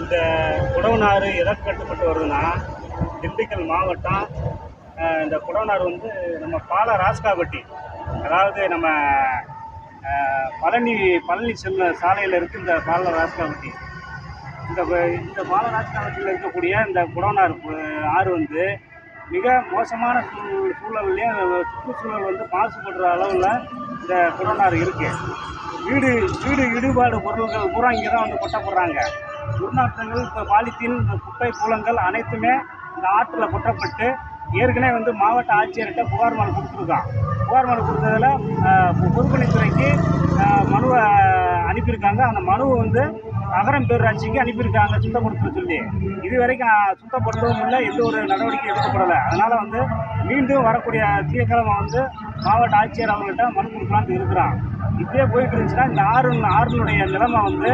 இந்த குடவனாறு எதற்கு கட்டுப்பட்டு வருதுன்னா, திண்டுக்கல் மாவட்டம் இந்த குடவனாறு வந்து நம்ம பால ராஸ்காபட்டி, அதாவது நம்ம பழனி பழனி செல்ல சாலையில் இருக்குது இந்த பால ராஸ்காபட்டி. இந்த இந்த பால ராஸ்காபட்டியில் இருக்கக்கூடிய இந்த குடவனாறு ஆறு வந்து மிக மோசமான சூழல்லையும் சுற்றுச்சூழல் வந்து மாசுபடுற அளவில் இந்த குடவனாறு இருக்குது. வீடு வீடு இடுபாடு பொருட்கள் பூரா இங்கே தான் வந்து கொட்டப்படுறாங்க. துர்நாற்றங்கள், இப்போ பாலித்தீன், குப்பை கூலங்கள் அனைத்துமே இந்த ஆற்றில் கொட்டப்பட்டு ஏற்கனவே வந்து மாவட்ட ஆட்சியர்கிட்ட புகார் மனு கொடுத்துருக்கான். புகார் மனு கொடுத்ததில் பொதுப்பணித்துறைக்கு மனுவை அனுப்பியிருக்காங்க. அந்த மனுவை வந்து நகரம் பேரூராட்சிக்கு அனுப்பியிருக்காங்க சுத்தப்படுத்த சொல்லி. இது வரைக்கும் சுத்தப்படுத்தவும் இல்லை, எந்த ஒரு நடவடிக்கை எடுக்கப்படலை. அதனால் வந்து மீண்டும் வரக்கூடிய திங்கட்கிழமை வந்து மாவட்ட ஆட்சியர் அவங்கள்ட்ட மனு கொடுக்கலான்னு இருக்கிறான். இப்படியே போயிட்டு இருந்துச்சுன்னா இந்த ஆறுனுடைய நிலைமை வந்து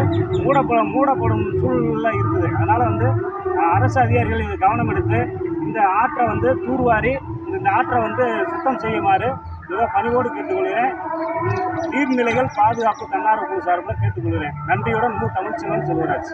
மூடப்படும் சூழ்நிலை இருக்குது. அதனால் வந்து அரசு அதிகாரிகள் இது கவனம் எடுத்து இந்த ஆற்றை வந்து தூர்வாரி இந்த ஆற்றை வந்து சுத்தம் செய்யுமாறு மிக பணிவோடு கேட்டுக்கொள்கிறேன். நீர்நிலைகள் பாதுகாப்பு தன்னார்வ குழு சார்பில் கேட்டுக்கொள்கிறேன். நன்றியுடன் தமிழ்ச்செல்வன் செல்வராஜ்.